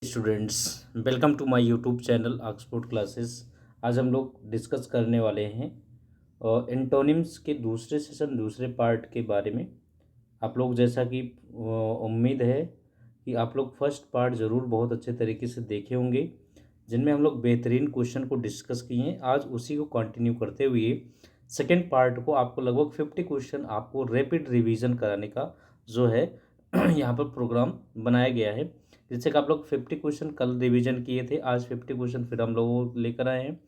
Students, welcome to my YouTube channel Oxford classes. आज हम लोग डिस्कस करने वाले हैं एंटोनिम्स के दूसरे सेशन दूसरे पार्ट के बारे में। आप लोग जैसा कि उम्मीद है कि आप लोग फर्स्ट पार्ट ज़रूर बहुत अच्छे तरीके से देखे होंगे, जिनमें हम लोग बेहतरीन क्वेश्चन को डिस्कस किए हैं। आज उसी को कंटिन्यू करते हुए सेकेंड पार्ट को आपको लगभग 50 क्वेश्चन आपको रैपिड रिवीजन कराने का जो है यहाँ पर प्रोग्राम बनाया गया है। जैसे कि आप लोग 50 क्वेश्चन कल रिवीजन किए थे, आज 50 क्वेश्चन फिर हम लोग लेकर आए हैं।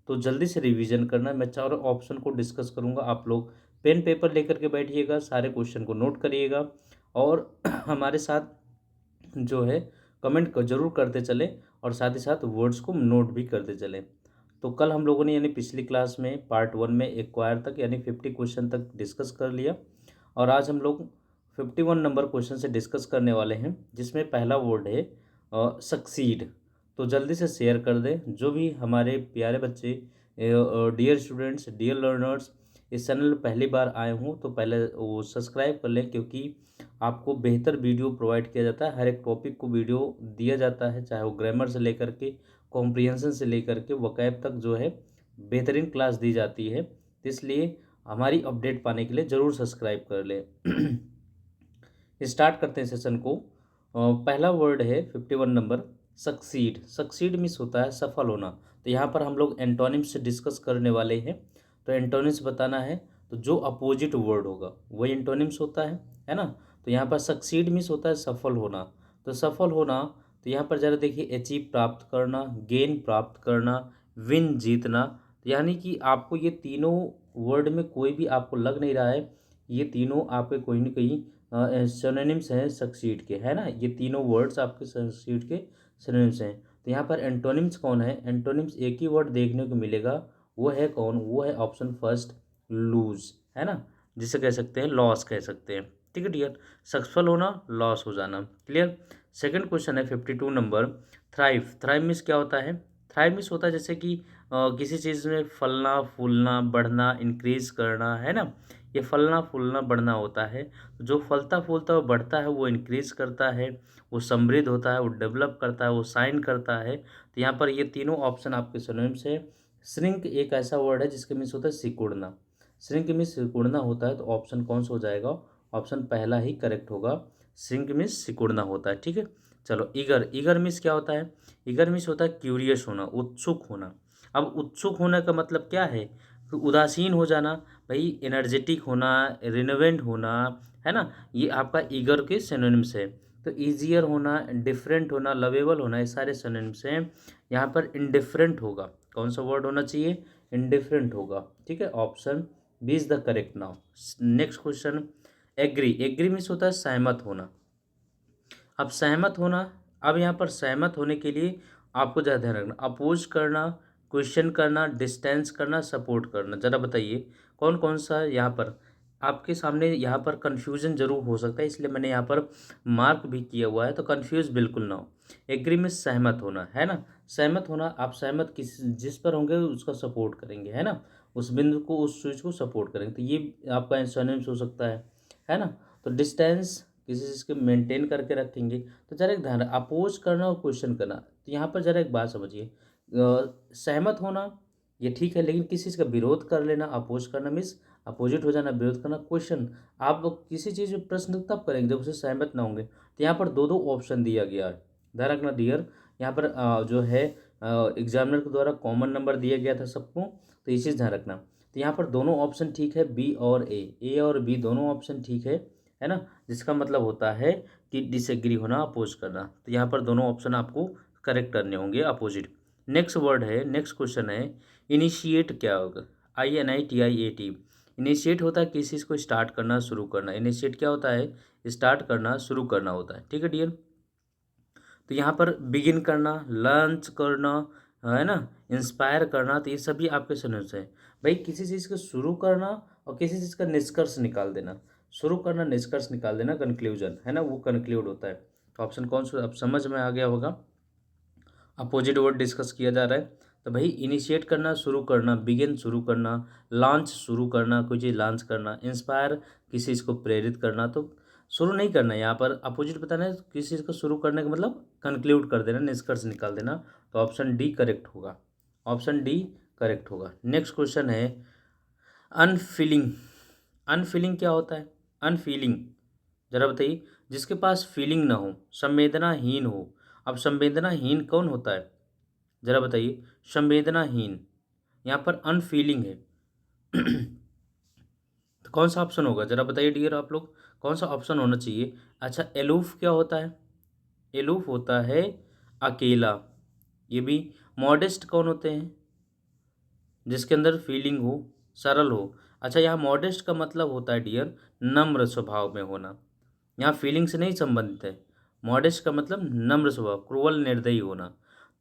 तो जल्दी से रिवीजन करना। मैं चारों ऑप्शन को डिस्कस करूंगा, आप लोग पेन पेपर लेकर के बैठिएगा, सारे क्वेश्चन को नोट करिएगा और हमारे साथ जो है कमेंट को जरूर करते चलें और साथ ही साथ वर्ड्स को नोट भी करते चलें। तो कल हम लोगों ने यानी पिछली क्लास में पार्ट 1 में एक्वायर तक यानी 50 क्वेश्चन तक डिस्कस कर लिया और आज हम लोग 51 नंबर क्वेश्चन से डिस्कस करने वाले हैं, जिसमें पहला वर्ड है सक्सीड। तो जल्दी से शेयर कर दें। जो भी हमारे प्यारे बच्चे, डियर स्टूडेंट्स, डियर लर्नर्स, इस चैनल पर पहली बार आए हों तो पहले वो सब्सक्राइब कर लें, क्योंकि आपको बेहतर वीडियो प्रोवाइड किया जाता है। हर एक टॉपिक को वीडियो दिया जाता है, चाहे वो ग्रामर से लेकर के कॉम्प्रिहेंशन से लेकर के वोकैब तक जो है बेहतरीन क्लास दी जाती है। तो इसलिए हमारी अपडेट पाने के लिए ज़रूर सब्सक्राइब कर लें। स्टार्ट करते हैं सेशन को। पहला वर्ड है 51 नंबर, सक्सीड। सक्सीड मीन्स होता है सफल होना। तो यहाँ पर हम लोग एंटोनिम्स से डिस्कस करने वाले हैं। तो एंटोनिम्स बताना है तो जो अपोजिट वर्ड होगा वही एंटोनिम्स होता है ना। तो यहाँ पर सक्सीड मीन्स होता है सफल होना। तो सफल होना, तो यहाँ पर ज़रा देखिए, अचीव प्राप्त करना, गेन प्राप्त करना, विन जीतना। तो यानी कि आपको ये तीनों वर्ड में कोई भी आपको लग नहीं रहा है, ये तीनों आपके कोई ना कहीं सिनोनिम्स हैं सक्सीड के, है ना। ये तीनों वर्ड्स आपके सक्सीड के सिनोनिम्स हैं। तो यहाँ पर एंटोनिम्स कौन है? एंटोनिम्स एक ही वर्ड देखने को मिलेगा, वो है कौन? वो है ऑप्शन फर्स्ट, लूज, है ना, जिसे कह सकते हैं लॉस कह सकते हैं। ठीक है डियर, सक्सेसफुल होना, लॉस हो जाना। क्लियर। सेकंड क्वेश्चन है 52 नंबर, थ्राइव। थ्राइव मीन्स क्या होता है? थ्राइव मीन्स होता है जैसे कि किसी चीज़ में फलना फूलना बढ़ना इंक्रीज करना, है ना। ये फलना फूलना बढ़ना होता है। जो फलता फूलता वो बढ़ता है, वो इंक्रीज करता है, वो समृद्ध होता है, वो डेवलप करता है, वो साइन करता है। तो यहाँ पर ये तीनों ऑप्शन आपके सिनोनिम्स है। श्रिंक एक ऐसा वर्ड है जिसके मीन्स होता है सिकुड़ना। श्रिंक मीन्स सिकुड़ना होता है, तो ऑप्शन कौन सा हो जाएगा? ऑप्शन पहला ही करेक्ट होगा। श्रिंक मीन्स सिकुड़ना होता है। ठीक है, चलो। ईगर। ईगर मीन्स क्या होता है? ईगर मीन्स होता है क्यूरियस होना, उत्सुक होना। अब उत्सुक होने का मतलब क्या है? तो उदासीन हो जाना, भाई एनर्जेटिक होना, रिनोवेंट होना, है ना। ये आपका ईगर के सिनोनिम्स है। तो ईजियर होना, डिफरेंट होना, लवेबल होना, ये सारे सिनोनिम्स हैं। यहाँ पर इंडिफरेंट होगा, कौन सा वर्ड होना चाहिए? इंडिफरेंट होगा। ठीक है, option B is the correct now. Next question, agree. Agree means होता है सहमत होना। अब सहमत होना, अब यहाँ पर सहमत होने के लिए आपको ज़्यादा ध्यान रखना, अपोज करना, क्वेश्चन करना, डिस्टेंस करना, सपोर्ट करना। ज़रा बताइए कौन कौन सा यहाँ पर आपके सामने यहाँ पर कन्फ्यूजन जरूर हो सकता है, इसलिए मैंने यहाँ पर मार्क भी किया हुआ है, तो कन्फ्यूज बिल्कुल ना हो। एग्री में सहमत होना, है ना। सहमत होना, आप सहमत किस जिस पर होंगे उसका सपोर्ट करेंगे, है ना, उस बिंदु को उस चीज़ को सपोर्ट करेंगे। तो ये आपका सिनोनिम्स हो सकता है ना। तो डिस्टेंस किसी चीज़ के मेंटेन करके रखेंगे। तो जरा एक ध्यान, अपोज करना और क्वेश्चन करना। तो यहाँ पर जरा एक बात समझिए, सहमत होना ये ठीक है, लेकिन किसी चीज़ का विरोध कर लेना, अपोज करना मीन्स अपोजिट हो जाना, विरोध करना। क्वेश्चन आप किसी चीज़ में प्रश्न तब करेंगे जब उसे सहमत ना होंगे। तो यहाँ पर दो दो ऑप्शन दिया गया है, ध्यान रखना डियर। यहाँ पर जो है एग्जामिनर के द्वारा कॉमन नंबर दिया गया था सबको, तो ये चीज़ ध्यान रखना। तो यहाँ पर दोनों ऑप्शन ठीक है, बी और ए और बी दोनों ऑप्शन ठीक है ना। जिसका मतलब होता है कि डिसएग्री होना, अपोज करना। तो यहाँ पर दोनों ऑप्शन आपको करेक्ट करने होंगे, अपोजिट। नेक्स्ट वर्ड है, नेक्स्ट क्वेश्चन है, इनिशिएट क्या होगा? INITIAT। इनिशिएट होता है किसी चीज़ को स्टार्ट करना, शुरू करना। इनिशिएट क्या होता है? स्टार्ट करना, शुरू करना होता है। ठीक है डियर। तो यहाँ पर बिगिन करना, लॉन्च करना, है ना, इंस्पायर करना, तो ये सभी आपके सिनोनिम्स हैं। भाई किसी चीज़ को शुरू करना और किसी चीज़ का निष्कर्ष निकाल देना। शुरू करना, निष्कर्ष निकाल देना, कंक्लूजन, है ना, वो कंक्लूड होता है। तो ऑप्शन कौन सा अब समझ में आ गया होगा? अपोजिट वर्ड डिस्कस किया जा रहा है। तो भाई इनिशिएट करना, शुरू करना, बिगिन शुरू करना, लॉन्च शुरू करना, कोई चीज़ लॉन्च करना, इंस्पायर किसी चीज़ को प्रेरित करना। तो शुरू नहीं करना है, यहाँ पर अपोजिट बताना है, किसी चीज़ को शुरू करने का मतलब कंक्लूड कर देना, निष्कर्ष निकाल देना। तो ऑप्शन डी करेक्ट होगा, ऑप्शन डी करेक्ट होगा। नेक्स्ट क्वेश्चन है अनफीलिंग। अनफीलिंग क्या होता है? अनफीलिंग जरा बताइए। जिसके पास फीलिंग ना हो, संवेदनाहीन हो। अब संवेदनाहीन कौन होता है जरा बताइए? संवेदनाहीन, यहाँ पर अनफीलिंग है। तो कौन सा ऑप्शन होगा जरा बताइए डियर आप लोग, कौन सा ऑप्शन होना चाहिए? अच्छा, एलूफ क्या होता है? एलूफ होता है अकेला। ये भी मॉडेस्ट कौन होते हैं? जिसके अंदर फीलिंग हो, सरल हो। अच्छा, यहाँ मॉडेस्ट का मतलब होता है डियर नम्र स्वभाव में होना, यहाँ फीलिंग से नहीं संबंधित है। मॉडेस्ट का मतलब नम्र स्वभाव, क्रूअल निर्दयी होना।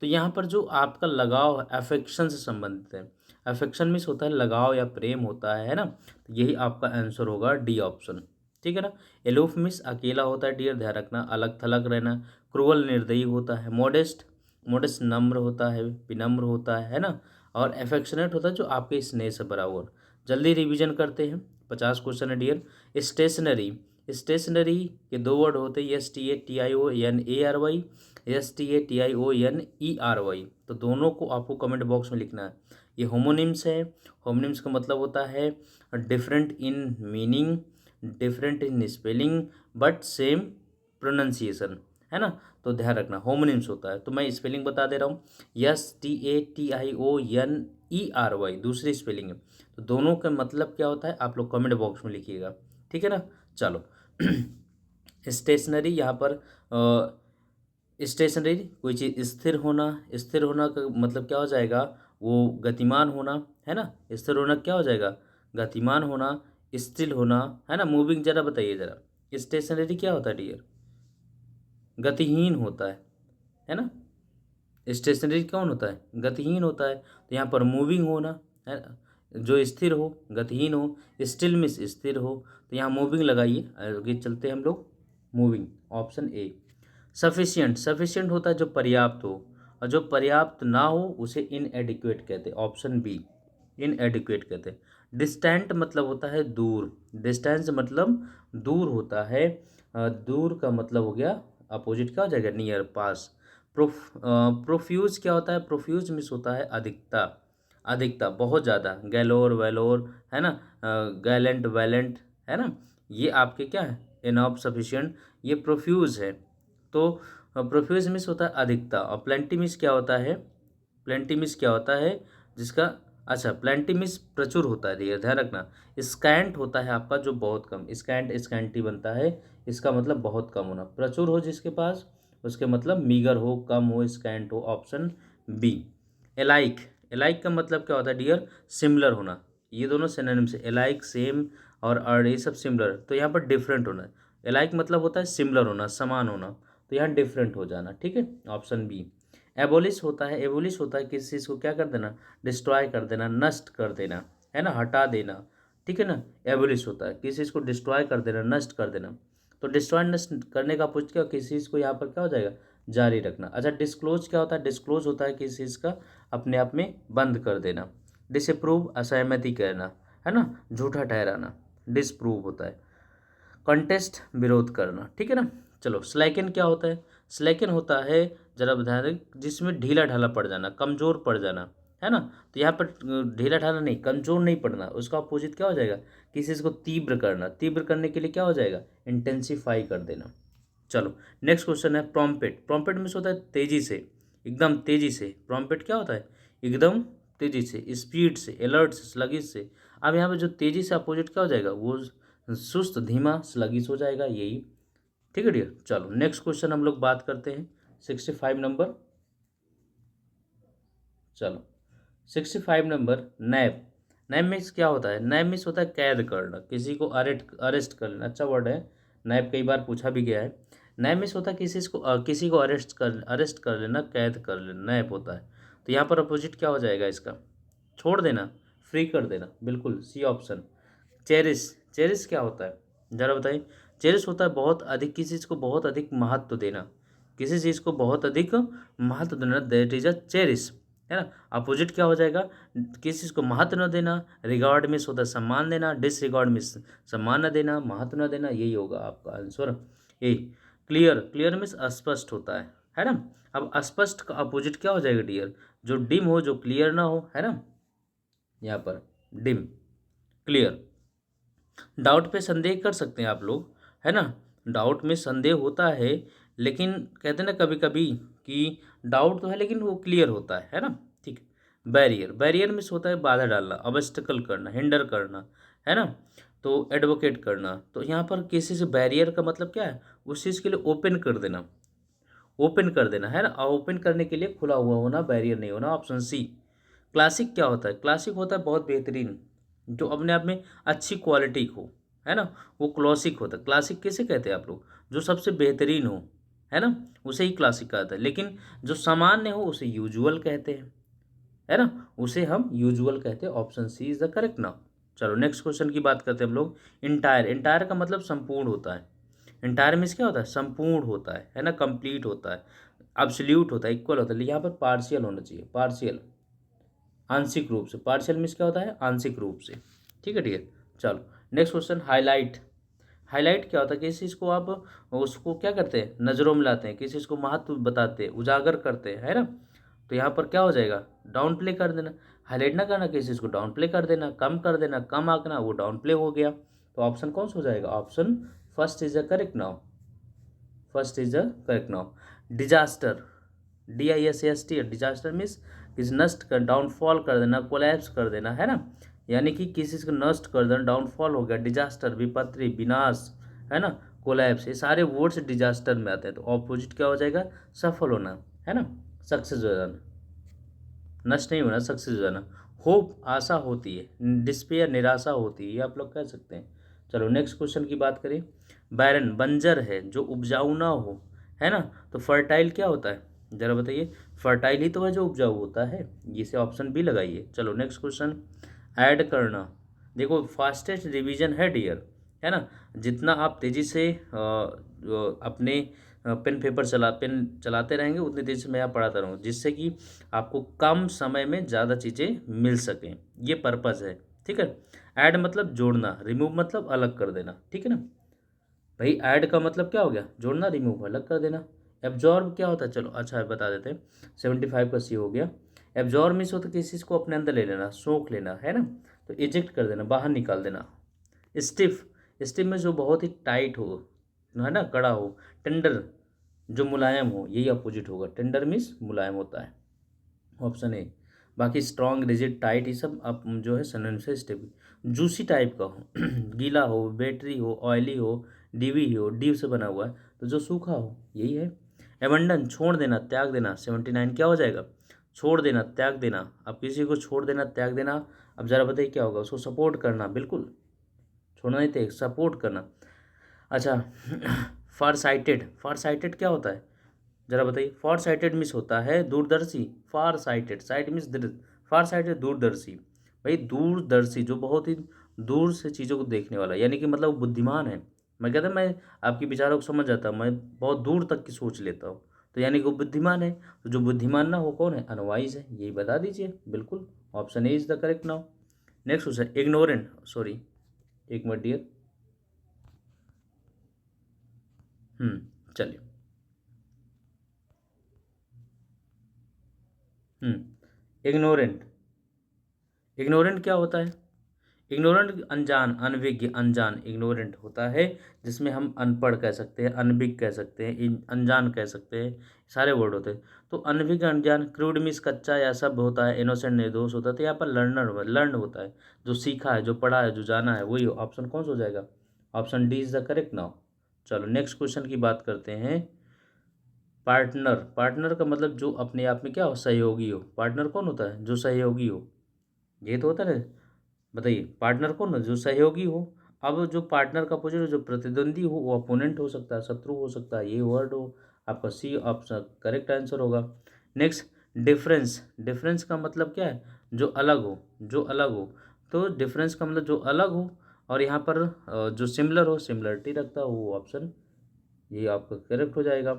तो यहाँ पर जो आपका लगाव है अफेक्शन से संबंधित है। अफेक्शन मीन्स होता है लगाव या प्रेम होता है ना। तो यही आपका आंसर होगा डी ऑप्शन, ठीक है ना। एलोफ मीन्स अकेला होता है डियर, ध्यान रखना, अलग थलग रहना। क्रूअल निर्दयी होता है। मॉडेस्ट, मॉडेस्ट नम्र होता है, विनम्र होता है ना। और एफेक्शनेट होता है जो आपके स्नेह से भरा हुआ। जल्दी रिवीजन करते हैं, 50 क्वेश्चन है डियर। स्टेशनरी, स्टेशनरी के दो वर्ड होते हैं, STATIONARY, STATIONERY। तो दोनों को आपको कमेंट बॉक्स में लिखना है। ये होमोनिम्स है। होमोनिम्स का मतलब होता है different in meaning, different in spelling but same pronunciation, है ना। तो ध्यान रखना होमोनिम्स होता है। तो मैं स्पेलिंग बता दे रहा हूँ, STATIONERY दूसरी स्पेलिंग है। तो दोनों का मतलब क्या होता है आप लोग कमेंट बॉक्स में लिखिएगा, ठीक है ना। चलो स्टेशनरी, यहाँ पर स्टेशनरी कोई चीज़ स्थिर होना। स्थिर होना का मतलब क्या हो जाएगा? वो गतिमान होना, है ना। स्थिर होना क्या हो जाएगा? गतिमान होना, स्थिर होना, है ना। मूविंग जरा बताइए जरा, स्टेशनरी क्या होता है डियर? गतिहीन होता है ना। स्टेशनरी कौन होता है? गतिहीन होता है। तो यहाँ पर मूविंग होना है, जो स्थिर हो, गतिहीन हो। स्टिल मिस स्थिर हो। तो यहाँ मूविंग लगाइए, आगे चलते हैं हम लोग। Moving, option A. Sufficient, sufficient होता है जो पर्याप्त हो, और जो पर्याप्त ना हो उसे इनएडिक्वेट कहते हैं, ऑप्शन बी, इनएडिक्वेट कहते हैं। डिस्टेंट मतलब होता है दूर, डिस्टेंस मतलब दूर होता है। दूर का मतलब हो गया अपोजिट क्या हो जाएगा? नियर, पास। प्रोफ्यूज क्या होता है? प्रोफ्यूज मीन्स होता है अधिकता, अधिकता बहुत ज़्यादा। गैलोर वैलोर, है ना। गैलेंट वैलेंट, है ना। ये आपके क्या है? इनफ, सफिशिएंट, ये प्रोफ्यूज है। तो प्रोफ्यूज मीन्स होता है अधिकता। और प्लेंटी मीन्स क्या होता है? प्लेंटी मीन्स क्या होता है जिसका, अच्छा, प्लेंटी मीन्स प्रचुर होता है, ये ध्यान रखना। स्कैंट होता है आपका जो बहुत कम, स्कैंट स्कैंटी बनता है, इसका मतलब बहुत कम होना। प्रचुर हो जिसके पास, उसके मतलब मीगर हो, कम हो, स्कैंट हो, ऑप्शन बी। एलाइक, एलाइक का मतलब क्या होता है डियर? सिमिलर होना। ये दोनों सिनोनिम से, एलाइक सेम और अर्ड ये सब सिमिलर। तो यहाँ पर डिफरेंट होना। एलाइक मतलब होता है सिमिलर होना, समान होना। तो यहाँ डिफरेंट हो जाना, ठीक है, ऑप्शन बी। एबोलिश होता है, एबोलिश होता है किसी चीज़ को क्या कर देना? डिस्ट्रॉय कर देना, नष्ट कर देना, है ना, हटा देना, ठीक है ना। एबोलिश होता है किसी चीज़ को डिस्ट्रॉय कर देना, नष्ट कर देना। तो डिस्ट्रॉय नष्ट करने का पूछ क्या, किसी चीज़ को यहाँ पर क्या हो जाएगा? जारी रखना। अच्छा, डिस्क्लोज क्या होता है? डिस्क्लोज होता है किसी चीज़ का अपने आप में बंद कर देना। डिसअप्रूव असहमति कहना, है ना, झूठा ठहराना, डिसप्रूव होता है। कंटेस्ट विरोध करना, ठीक है ना। चलो, स्लैकन क्या होता है? स्लैकन होता है, जरा ध्यान दें, जिसमें ढीला ढाला पड़ जाना, कमज़ोर पड़ जाना, है ना। तो यहाँ पर ढीला ढाला नहीं, कमज़ोर नहीं पड़ना, उसका अपोजिट क्या हो जाएगा? किसी चीज़ को तीव्र करना, तीव्र करने के लिए क्या हो जाएगा? इंटेंसीफाई कर देना। चलो, नेक्स्ट क्वेश्चन है प्रॉम्प्ट। प्रॉम्प्ट मीन्स होता है तेज़ी से, एकदम तेज़ी से। प्रॉम्प्ट क्या होता है? एकदम तेज़ी से, स्पीड से, अलर्ट से, स्लगिश से। अब यहाँ पे जो तेज़ी से अपोजिट क्या हो जाएगा? वो सुस्त, धीमा, स्लगिश हो जाएगा, यही, ठीक है डियर। चलो, नेक्स्ट क्वेश्चन हम लोग बात करते हैं 65 नंबर। चलो, 65 नंबर, नैप। नैप मीन्स क्या होता है? नैप मीन्स होता है कैद करना, किसी को अरेस्ट कर लेना, अच्छा वर्ड है। नैप कई बार पूछा भी गया है। नैप मीन्स होता है किसी को अरेस्ट कर लेना, कैद कर लेना, नैप होता है। तो यहाँ पर अपोजिट क्या हो जाएगा इसका? छोड़ देना, फ्री कर देना, बिल्कुल सी ऑप्शन। चेरिश, चेरिश क्या होता है ज़रा बताइए? चेरिश होता है बहुत अधिक, किसी चीज़ को बहुत अधिक महत्व देना, किसी चीज़ को बहुत अधिक महत्व देना, दैट इज अ चेरिश, है ना। अपोजिट क्या हो जाएगा, किसी चीज़ को महत्व न देना, रिगार्ड मीन्स होता है सम्मान देना, डिसरिगार्ड मीन्स सम्मान न देना, महत्व न देना, यही होगा आपका आंसर। ए क्लियर, क्लियर मीन्स अस्पष्ट होता है ना। अब अस्पष्ट का अपोजिट क्या हो जाएगा डियर, जो डिम हो, जो क्लियर ना हो, है ना, यहाँ पर डिम, क्लियर। डाउट पे संदेह कर सकते हैं आप लोग, है ना। डाउट में संदेह होता है, लेकिन कहते हैं ना कभी कभी कि डाउट तो है लेकिन वो क्लियर होता है ना। ठीक है। बैरियर, बैरियर में होता है बाधा डालना, ऑब्स्टेकल करना, हिंडर करना, है ना। तो एडवोकेट करना, तो यहाँ पर किसी से बैरियर का मतलब क्या है, उस चीज़ के लिए ओपन कर देना, ओपन कर देना, है ना। ओपन करने के लिए खुला हुआ होना, बैरियर नहीं होना, ऑप्शन सी। क्लासिक क्या होता है, क्लासिक होता है बहुत बेहतरीन, जो अपने आप में अच्छी क्वालिटी हो, है ना, वो क्लासिक होता है। क्लासिक किसे कहते हैं आप लोग, जो सबसे बेहतरीन हो, है ना, उसे ही क्लासिक कहता है। लेकिन जो सामान्य हो उसे यूजुअल कहते हैं, है ना, उसे हम यूजुअल कहते हैं। Option C is the correct now. चलो नेक्स्ट क्वेश्चन की बात करते हैं हम लोग। इंटायर, इंटायर का मतलब संपूर्ण होता है। इंटायर मीन्स क्या होता है, संपूर्ण होता है ना, कंप्लीट होता है, एब्सोल्यूट होता है, इक्वल होता है। यहाँ पर पार्शियल होना चाहिए, पार्शियल, आंशिक रूप से। पार्शियल मीन्स क्या होता है, आंशिक रूप से। ठीक है, ठीक है। चलो नेक्स्ट क्वेश्चन, हाईलाइट। हाईलाइट क्या होता है, किसी चीज़ को आप उसको क्या करते हैं, नज़रों में लाते हैं, किसी चीज़ को महत्व बताते हैं, उजागर करते हैं, है ना। तो यहाँ पर क्या हो जाएगा, डाउन प्ले कर देना। हाईलाइट ना करना, किसी चीज़ को डाउन प्ले कर देना, कम कर देना, कम आंकना, वो डाउन प्ले हो गया। तो ऑप्शन कौन सा हो जाएगा, option first is the correct now, first is the correct now. Disaster, DISAST, disaster means किसी नष्ट कर, डाउनफॉल कर देना, कोलैप्स कर देना, है ना। यानी कि किसी को नष्ट कर देना, डाउनफॉल हो गया, डिजास्टर विपत्ति, विनाश, है ना, कोलैप्स, ये सारे वर्ड्स डिजास्टर में आते हैं। तो ऑपोजिट क्या हो जाएगा, सफल होना, है ना, सक्सेस हो जाना, नष्ट नहीं होना, सक्सेस हो जाना। होप आशा होती है, डिस्पेयर निराशा होती है, ये आप लोग कह सकते हैं। चलो नेक्स्ट क्वेश्चन की बात करें। बैरन, बंजर है, जो उपजाऊ ना हो, है ना। तो फर्टाइल क्या होता है, जरा बताइए। फर्टाइल ही तो है जो उपजाऊ होता है, इसे ऑप्शन बी लगाइए। चलो नेक्स्ट क्वेश्चन, ऐड करना। देखो फास्टेस्ट रिवीजन है डियर, है ना। जितना आप तेज़ी से अपने पेन चलाते रहेंगे, उतनी तेज़ी से मैं यहाँ पढ़ाता रहूँगा, जिससे कि आपको कम समय में ज़्यादा चीज़ें मिल सकें, ये पर्पज़ है। ठीक है। ऐड मतलब जोड़ना, रिमूव मतलब अलग कर देना, ठीक है ना। भाई ऐड का मतलब क्या हो गया, जोड़ना, रिमूव अलग कर देना। एब्जॉर्ब क्या होता है, चलो अच्छा बता देते हैं। 75 का सी हो गया। एब्जॉर्ब मीन्स होता है किसी चीज़ को अपने अंदर ले लेना, सोख लेना, है ना। तो इजेक्ट कर देना, बाहर निकाल देना। स्टिफ, स्टिफ में जो बहुत ही टाइट हो, है ना, कड़ा हो। टेंडर, जो मुलायम हो, यही अपोजिट होगा, टेंडर मीन्स मुलायम होता है, ऑप्शन ए। बाकी स्ट्रॉन्ग, रिजिड, टाइट, ये सब आप जो है सिनोनिम से स्टेबल। जूसी टाइप का हो, गीला हो, बैटरी हो, ऑयली हो, डीवी हो, डीव से बना हुआ है, तो जो सूखा हो, यही है। एबंडन, छोड़ देना, त्याग देना। 79 क्या हो जाएगा, छोड़ देना, त्याग देना। अब किसी को छोड़ देना, त्याग देना, अब ज़रा बताइए क्या होगा, उसको सपोर्ट करना, बिल्कुल छोड़ना नहीं थे, सपोर्ट करना। अच्छा फार साइटेड, फार साइटेड क्या होता है, जरा बताइए। फार साइटेड मीन्स होता है दूरदर्शी, फार साइटेड, साइट मीन्स फार साइटेड दूरदर्शी। भाई दूरदर्शी, जो बहुत ही दूर से चीज़ों को देखने वाला, यानी कि मतलब बुद्धिमान है। मैं कहता मैं आपके विचारों को समझ जाता हूँ, मैं बहुत दूर तक की सोच लेता हूँ, तो यानी कि वो बुद्धिमान है। तो जो बुद्धिमान ना हो कौन है, अनवाइज है, यही बता दीजिए बिल्कुल। Option A is the correct now. Next question, ignorant, sorry एक मिनट डियर। चलिए। इग्नोरेंट, इग्नोरेंट क्या होता है, इग्नोरेंट अनजान, अनविज्ञ, अनजान, इग्नोरेंट होता है, जिसमें हम अनपढ़ कह सकते हैं, अनभिज्ञ कह सकते हैं, अनजान कह सकते हैं, सारे वर्ड होते हैं। तो अनभिज्ञ, अनजान, क्रूड मीन्स कच्चा या सब होता है, इनोसेंट निर्दोष होता है। तो यहाँ पर लर्नर, लर्न होता है, जो सीखा है, जो पढ़ा है, जो जाना है, वही ऑप्शन कौन सा हो जाएगा, option D is the correct now. चलो नेक्स्ट क्वेश्चन की बात करते हैं। पार्टनर, पार्टनर का मतलब जो अपने आप में क्या हो, सहयोगी हो। पार्टनर कौन होता है, जो सहयोगी हो, ये तो होता है ना। बताइए पार्टनर कौन है, जो सहयोगी हो। अब जो पार्टनर का अपोजिट, जो प्रतिद्वंदी हो, वो अपोनेंट हो सकता है, शत्रु हो सकता है, ये वर्ड हो। आपका सी ऑप्शन करेक्ट आंसर होगा। नेक्स्ट, डिफरेंस, डिफरेंस का मतलब क्या है, जो अलग हो, जो अलग हो। तो डिफरेंस का मतलब जो अलग हो, और यहाँ पर जो सिमिलर हो, सिमिलरिटी रखता हो, वो ऑप्शन ये आपका करेक्ट हो जाएगा।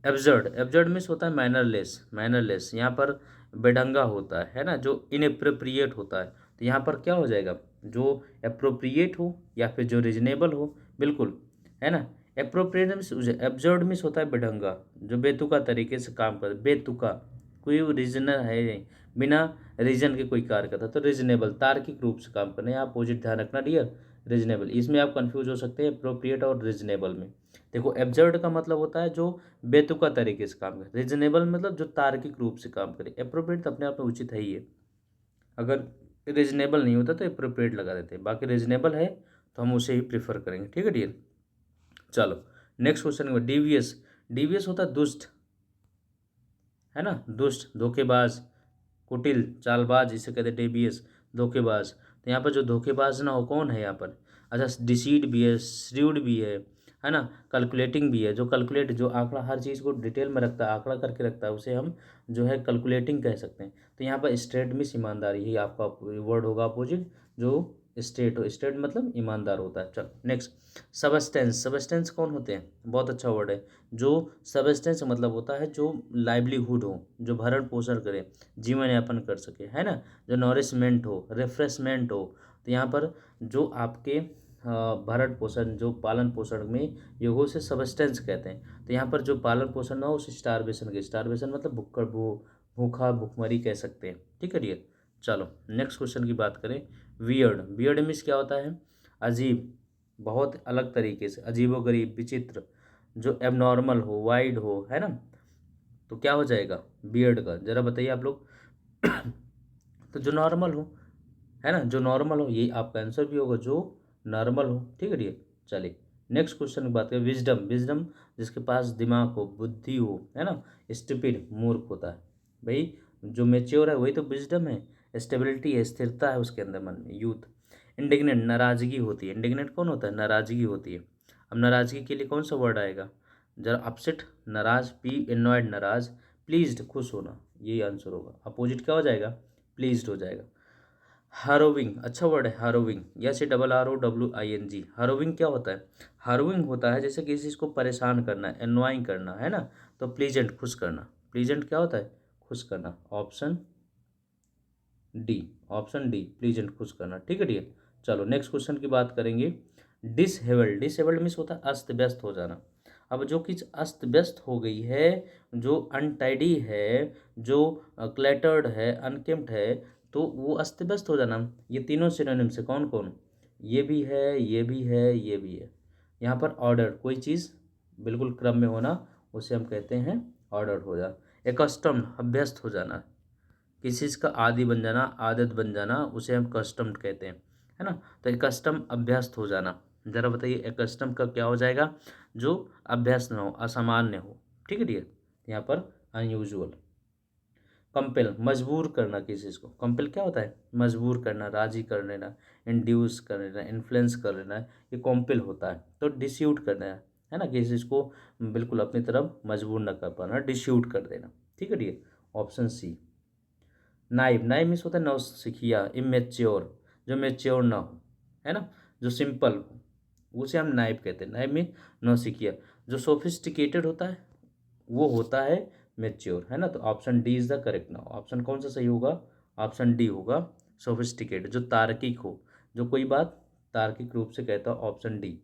एब्जर्ड, एब्जर्ड मीन्स होता है मैनरलेस, मैनरलेस यहाँ पर बेढंगा होता है ना, जो इनएप्रोप्रिएट होता है। तो यहाँ पर क्या हो जाएगा, जो अप्रोप्रिएट हो या फिर जो रीजनेबल हो, बिल्कुल, है ना। अप्रोप्रिएट मीन्स, एब्जर्ड मीन्स होता है बेढंगा, जो बेतुका तरीके से काम कर, बेतुका, कोई रीजन है नहीं, बिना रीजन के कोई कार्य करता। तो रीजनेबल, तार्किक रूप से काम करना, यहाँ अपोजिट ध्यान रखना डियर, रीजनेबल। इसमें आप कंफ्यूज हो सकते हैं अप्रोप्रिएट और रीजनेबल में। देखो एब्जर्ड का मतलब होता है जो बेतुका तरीके से काम करे, रीजनेबल मतलब जो तार्किक रूप से काम करे, अप्रोप्रिएट अपने आप में उचित है ही है। अगर रीजनेबल नहीं होता तो अप्रोप्रिएट लगा देते हैं, बाकी रीजनेबल है तो हम उसे ही प्रेफर करेंगे, ठीक है डियर। चलो नेक्स्ट क्वेश्चन, डीवियस, डीवियस होता है दुष्ट, है ना, दुष्ट, धोखेबाज, कुटिल, चालबाज, इसे कहते हैं डेवियस, धोखेबाज। तो यहाँ पर जो धोखेबाज ना हो कौन है यहाँ पर, अच्छा डिसीड भी है, श्रीउड भी है ना, कैलकुलेटिंग भी है। जो कैलकुलेट, जो आंकड़ा हर चीज़ को डिटेल में रखता है, आंकड़ा करके रखता है, उसे हम जो है कैलकुलेटिंग कह सकते हैं। तो यहाँ पर स्ट्रेट मिस ईमानदारी, ही आपका वर्ड होगा अपोजिट, जो स्टेट हो, स्टेट मतलब ईमानदार होता है। चलो नेक्स्ट, सबस्टेंस, सबस्टेंस कौन होते हैं, बहुत अच्छा वर्ड है। जो सबस्टेंस मतलब होता है जो लाइवलीहुड हो, जो भरण पोषण करे, जीवन यापन कर सके, है ना, जो नॉरिशमेंट हो, रिफ्रेशमेंट हो। तो यहाँ पर जो आपके भरण पोषण, जो पालन पोषण में योग हो, उसे सबस्टेंस कहते हैं। तो यहाँ पर जो पालन पोषण ना हो उसे स्टारवेशन के, स्टारवेशन मतलब भुक्खड़, भूखा, भुखमरी कह सकते हैं, ठीक है डियर। चलो नेक्स्ट क्वेश्चन की बात करें, वियर्ड, वियर्ड मीन्स क्या होता है, अजीब, बहुत अलग तरीके से, अजीबोगरीब, विचित्र, जो एबनॉर्मल हो, वाइड हो, है ना। तो क्या हो जाएगा बियर्ड का, जरा बताइए आप लोग। तो जो नॉर्मल हो, है ना, जो नॉर्मल हो, ये आपका आंसर भी होगा, जो नॉर्मल हो, ठीक है डियर। चलिए नेक्स्ट क्वेश्चन की बात करें, विजडम, विजडम जिसके पास दिमाग हो, बुद्धि हो, है ना, स्टूपिड मूर्ख होता है। भाई जो मेच्योर है वही तो विजडम है, स्टेबिलिटी है, स्थिरता है उसके अंदर मन में, यूथ। इंडिग्नेंट, नाराजगी होती है, इंडिग्नेंट कौन होता है, नाराजगी होती है। अब नाराजगी के लिए कौन सा वर्ड आएगा, जरा अपसेट, नाराज, पी एनॉयड नाराज, प्लीज्ड खुश होना, यही आंसर होगा। अपोजिट क्या हो जाएगा, प्लीज्ड हो जाएगा। हारोविंग, अच्छा वर्ड है हारोविंग, या डबल ROWING। हारोविंग क्या होता है, हारोविंग होता है जैसे किसी चीज़ को परेशान करना, एनवाइंग करना, है ना। तो प्लीजेंट, खुश करना, प्लीजेंट क्या होता है, खुश करना, option D, option D, pleasant खुश करना, ठीक है डियर। चलो नेक्स्ट क्वेश्चन की बात करेंगे, डिसहेबल्ड, डिसहेबल्ड मीन्स होता है अस्त व्यस्त हो जाना। अब जो चीज़ अस्त व्यस्त हो गई है, जो अनटाइडी है, जो क्लैटर्ड है, अनकेम्प्ड है, तो वो अस्त व्यस्त हो जाना। ये तीनों सिनोनिम से कौन कौन, ये भी है, ये भी है, ये भी है। यहाँ पर ऑर्डर, कोई चीज़ बिल्कुल क्रम में होना, उसे हम कहते हैं ऑर्डर हो जा। एकस्टम्ड, अभ्यस्त हो जाना, किसी चीज़ का आदी बन जाना, आदत बन जाना, उसे हम कस्टम्ड कहते हैं, है ना। तो एक कस्टम अभ्यस्त हो जाना, जरा बताइए एक कस्टम का क्या हो जाएगा, जो अभ्यस्त ना हो, असामान्य हो, ठीक है डियर। यहाँ पर अनयूजुअल। कंपेल, मजबूर करना किसी चीज़ को, कंपेल क्या होता है, मजबूर करना, राजी कर लेना, इंड्यूस कर लेना, इन्फ्लुएंस कर लेना, ये कॉम्पेल होता है। तो डिस्यूट करना है ना, किसी चीज़ को बिल्कुल अपनी तरफ मजबूर न कर पाना, डिस्यूट कर देना, ठीक है dear. Option C. Naive, naive means होता है नौसिखिया, इमेच्योर, जो मेच्योर ना हो, है ना, जो सिंपल हो, उसे हम नाइव कहते हैं। नाइव मीन नौसिखिया। जो सोफिस्टिकेटेड होता है वो होता है मेच्योर, है ना। तो option D is the correct now, option कौन सा सही होगा, ऑप्शन डी होगा, सोफिस्टिकेटेड, जो तार्किक हो, जो कोई बात तार्किक रूप से कहता है, ऑप्शन डी।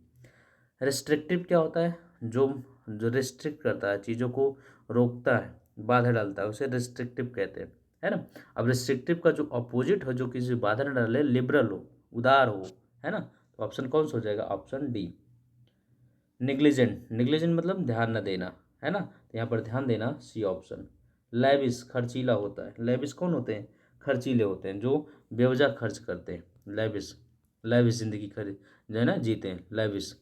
रिस्ट्रिक्टिव क्या होता है, जो जो रिस्ट्रिक्ट करता है, चीज़ों को रोकता है, बाधा डालता है, उसे रिस्ट्रिक्टिव कहते हैं, है ना। अब रिस्ट्रिक्टिव का जो अपोजिट हो, जो किसी बाधा न डाले, लिबरल हो, उदार हो, है ना। तो ऑप्शन कौन सा हो जाएगा, ऑप्शन डी। निग्लिजेंट, निग्लिजेंट मतलब ध्यान न देना, है ना। तो यहाँ पर ध्यान देना, सी ऑप्शन। लेविस, खर्चीला होता है, लेविस कौन होते हैं, खर्चीले होते हैं, जो बेवजह खर्च करते हैं, लेविस, लेविस जिंदगी खर्च जो है ना जीते हैं, लेविस।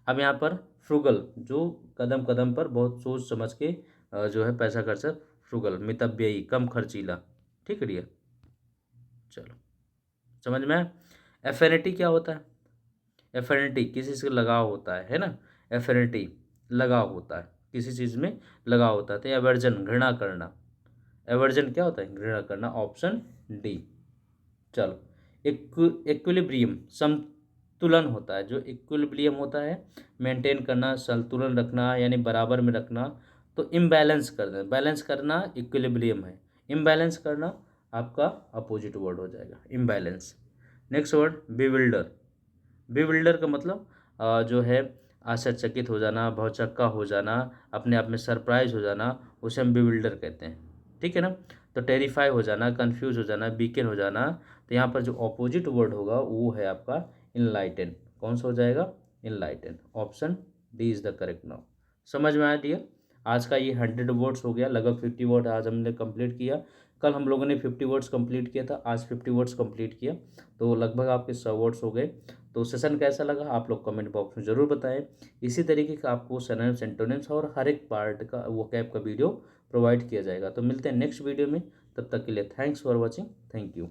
अब यहाँ पर फ्रुगल, जो कदम कदम पर बहुत सोच समझ के जो है पैसा खर्चा, फ्रुगल, मितव्ययी, कम खर्चीला, ठीक है डियर। चलो समझ में आया। एफिनिटी क्या होता है, एफिनिटी किसी से लगाव होता है ना, एफिनिटी लगाव होता है, किसी चीज़ में लगाव होता है। तो एवर्जन, घृणा करना, एवर्जन क्या होता है, घृणा करना, ऑप्शन डी। चलो इक्विलिब्रियम, संतुलन होता है, जो इक्विलिब्रियम होता है मेंटेन करना, संतुलन रखना, यानी बराबर में रखना। तो इम्बैलेंस कर दें, बैलेंस करना इक्विलिब्रियम है, इम्बैलेंस करना आपका अपोजिट वर्ड हो जाएगा, imbalance. Next word bewilder. Bewilder का मतलब जो है आश्चर्यचकित हो जाना, भौचक्का हो जाना, अपने आप में सरप्राइज हो जाना, उसे हम बिविल्डर कहते हैं, ठीक है ना। तो टेरिफाई हो जाना, कंफ्यूज हो जाना, बीकन हो जाना। तो यहाँ पर जो ऑपोजिट वर्ड होगा वो है आपका इनलाइटन। कौन सा हो जाएगा? Enlighten. Option D is the correct now. समझ में आया डियर? आज का ये 100 वर्ड्स हो गया, लगभग 50 वर्ड आज हमने कंप्लीट किया। कल हम लोगों ने 50 वर्ड्स कंप्लीट किया था, आज 50 वर्ड्स कंप्लीट किया, तो लगभग आपके 100 वर्ड्स हो गए। तो सेशन कैसा लगा आप लोग कमेंट बॉक्स में ज़रूर बताएं। इसी तरीके का आपको सिनोनिम्स, एंटोनिम्स और हर एक पार्ट का वोकैब का वीडियो प्रोवाइड किया जाएगा। तो मिलते हैं नेक्स्ट वीडियो में, तब तक के लिए thanks for watching, thank you.